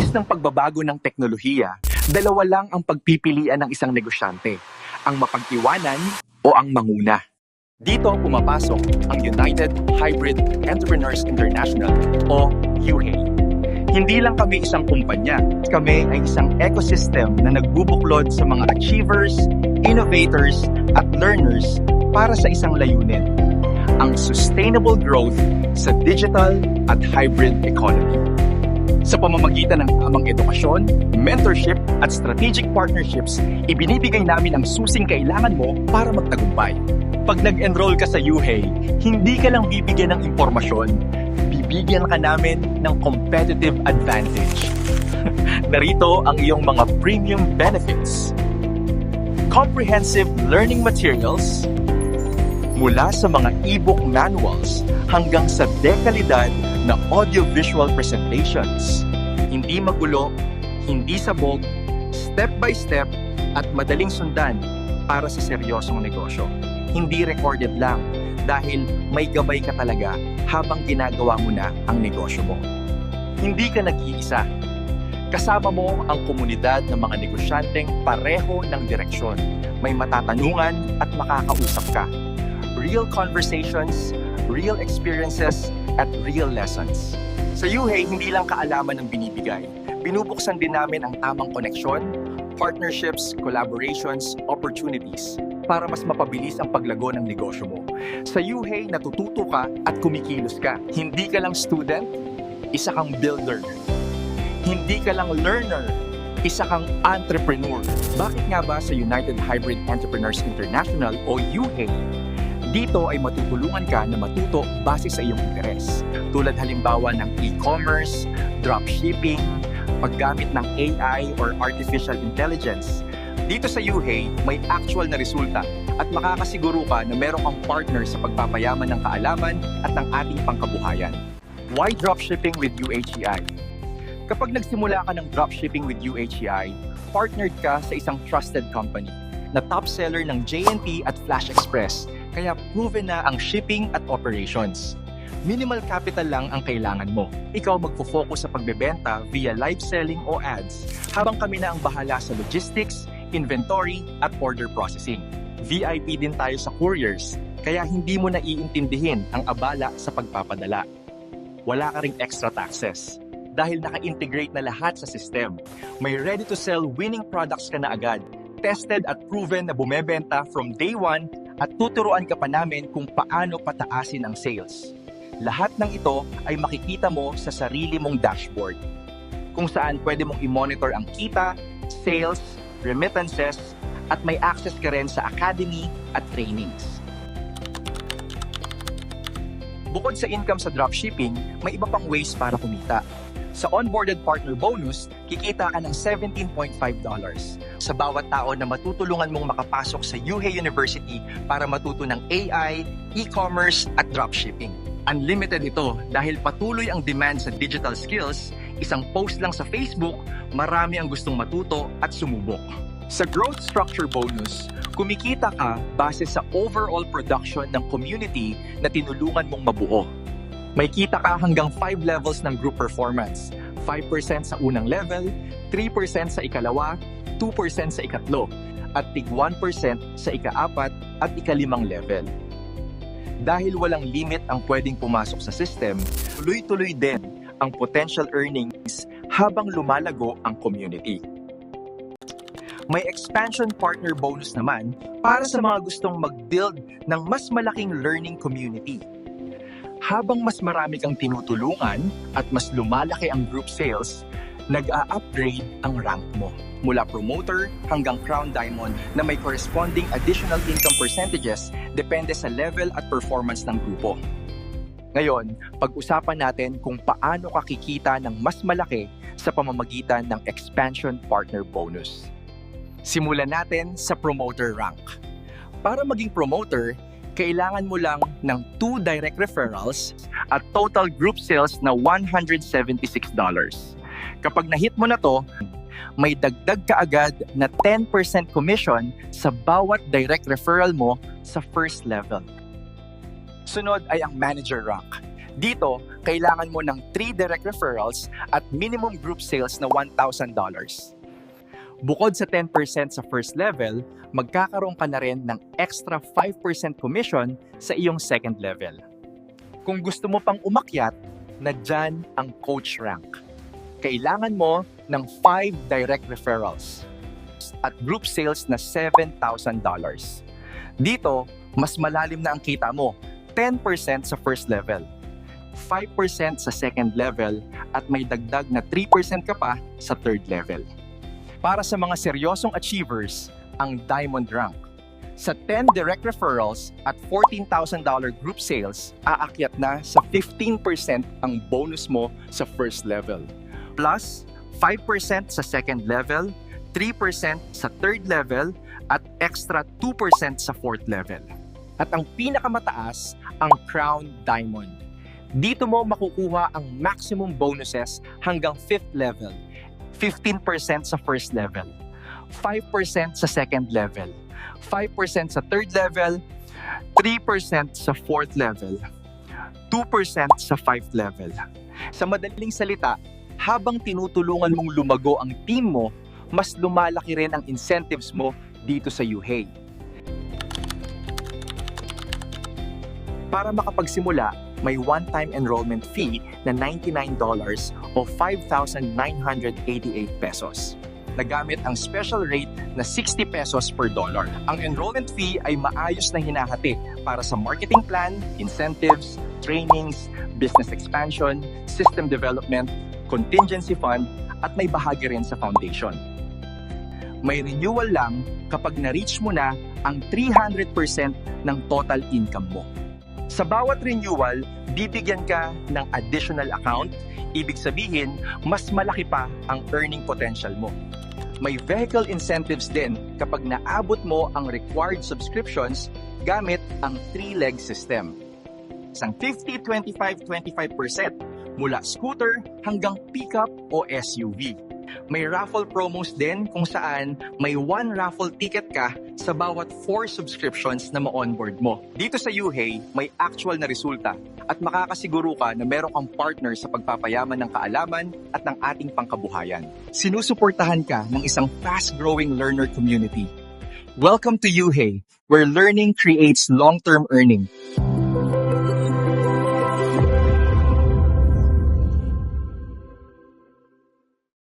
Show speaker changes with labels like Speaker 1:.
Speaker 1: pagbubuntis ng pagbabago ng teknolohiya, dalawa lang ang pagpipilian ng isang negosyante, ang mapag-iwanan o ang manguna. Dito pumapasok ang United Hybrid Entrepreneurs International o UHEI. Hindi lang kami isang kumpanya, kami ay isang ecosystem na nagbubuklod sa mga achievers, innovators at learners para sa isang layunin, ang sustainable growth sa digital at hybrid economy. Sa pamamagitan ng tamang edukasyon, mentorship at strategic partnerships, ibinibigay namin ang susing kailangan mo para magtagumpay. Pag nag-enroll ka sa UHEI, hindi ka lang bibigyan ng impormasyon, bibigyan ka namin ng competitive advantage. Narito ang iyong mga premium benefits. Comprehensive learning materials, mula sa mga e-book manuals hanggang sa dekalidad na audiovisual presentations. Hindi magulo, hindi sabog, step by step at madaling sundan para sa seryosong negosyo. Hindi recorded lang dahil may gabay ka talaga habang ginagawa mo na ang negosyo mo. Hindi ka nag-iisa. Kasama mo ang komunidad ng mga negosyanteng pareho ng direksyon. May matatanungan at makakausap ka. Real conversations, real experiences, at real lessons. Sa UHEI, hindi lang kaalaman ang binibigay. Binubuksan din namin ang tamang koneksyon, partnerships, collaborations, opportunities para mas mapabilis ang paglago ng negosyo mo. Sa UHEI, natututo ka at kumikilos ka. Hindi ka lang student, isa kang builder. Hindi ka lang learner, isa kang entrepreneur. Bakit nga ba sa United Hybrid Entrepreneurs International o UHEI, dito ay matutulungan ka na matuto base sa iyong interes. Tulad halimbawa ng e-commerce, dropshipping, paggamit ng AI or artificial intelligence. Dito sa UHEI, may actual na resulta at makakasiguro ka na merong kang partner sa pagpapayaman ng kaalaman at ng ating pangkabuhayan. Why dropshipping with UHEI? Kapag nagsimula ka ng dropshipping with UHEI, partnered ka sa isang trusted company na top seller ng JNT at Flash Express, kaya proven na ang shipping at operations. Minimal capital lang ang kailangan mo. Ikaw magfo-focus sa pagbebenta via live selling o ads, habang kami na ang bahala sa logistics, inventory, at order processing. VIP din tayo sa couriers, kaya hindi mo na iintindihin ang abala sa pagpapadala. Wala ka ring extra taxes dahil naka-integrate na lahat sa system. May ready-to-sell winning products ka na agad, tested at proven na bumebenta from day one, at tuturuan ka pa namin kung paano pataasin ang sales. Lahat ng ito ay makikita mo sa sarili mong dashboard, kung saan pwede mong i-monitor ang kita, sales, remittances, at may access ka rin sa academy at trainings. Bukod sa income sa dropshipping, may iba pang ways para kumita. Sa onboarded partner bonus, kikita ka ng $17.5 sa bawat tao na matutulungan mong makapasok sa UHEI University para matuto ng AI, e-commerce at dropshipping. Unlimited ito dahil patuloy ang demand sa digital skills, isang post lang sa Facebook, marami ang gustong matuto at sumubok. Sa growth structure bonus, kumikita ka base sa overall production ng community na tinulungan mong mabuo. May kita ka hanggang 5 levels ng group performance. 5% sa unang level, 3% sa ikalawa, 2% sa ikatlo, at tig 1% sa ika-4 at ika-5 level. Dahil walang limit ang pwedeng pumasok sa system, tuloy-tuloy din ang potential earnings habang lumalago ang community. May expansion partner bonus naman para sa mga gustong mag-build ng mas malaking learning community. Habang mas marami kang tinutulungan at mas lumalaki ang group sales, nag-a-upgrade ang rank mo. Mula promoter hanggang crown diamond na may corresponding additional income percentages depende sa level at performance ng grupo. Ngayon, pag-usapan natin kung paano ka kikita ng mas malaki sa pamamagitan ng expansion partner bonus. Simulan natin sa promoter rank. Para maging promoter, kailangan mo lang ng 2 direct referrals at total group sales na $176. Kapag na-hit mo na to, may dagdag ka agad na 10% commission sa bawat direct referral mo sa first level. Sunod ay ang manager rank. Dito, kailangan mo ng 3 direct referrals at minimum group sales na $1,000. Bukod sa 10% sa first level, magkakaroon ka na rin ng extra 5% commission sa iyong second level. Kung gusto mo pang umakyat, nadyan ang coach rank. Kailangan mo ng 5 direct referrals at group sales na $7,000. Dito, mas malalim na ang kita mo, 10% sa first level, 5% sa second level, at may dagdag na 3% ka pa sa third level. Para sa mga seryosong achievers, ang Diamond Rank. Sa 10 direct referrals at $14,000 group sales, aakyat na sa 15% ang bonus mo sa first level. Plus, 5% sa second level, 3% sa third level, at extra 2% sa fourth level. At ang pinakamataas, ang Crown Diamond. Dito mo makukuha ang maximum bonuses hanggang 5th level. 15% sa first level, 5% sa second level, 5% sa third level, 3% sa fourth level, 2% sa fifth level. Sa madaling salita, habang tinutulungan mong lumago ang team mo, mas lumalaki rin ang incentives mo dito sa UHEY. Para makapagsimula, may one-time enrollment fee na $99 o 5,988 pesos. Nagamit ang special rate na 60 pesos per dollar. Ang enrollment fee ay maayos na hinahati para sa marketing plan, incentives, trainings, business expansion, system development, contingency fund, at may bahagi rin sa foundation. May renewal lang kapag na-reach mo na ang 300% ng total income mo. Sa bawat renewal, bibigyan ka ng additional account, ibig sabihin, mas malaki pa ang earning potential mo. May vehicle incentives din kapag naabot mo ang required subscriptions gamit ang 3-leg system. Isang 50-25-25% mula scooter hanggang pickup o SUV. May raffle promos din kung saan may 1 raffle ticket ka sa bawat 4 subscriptions na ma-onboard mo. Dito sa UHEY, may actual na resulta at makakasiguro ka na meron kang partner sa pagpapayaman ng kaalaman at ng ating pangkabuhayan. Sinusuportahan ka ng isang fast-growing learner community. Welcome to UHEY, where learning creates long-term earning.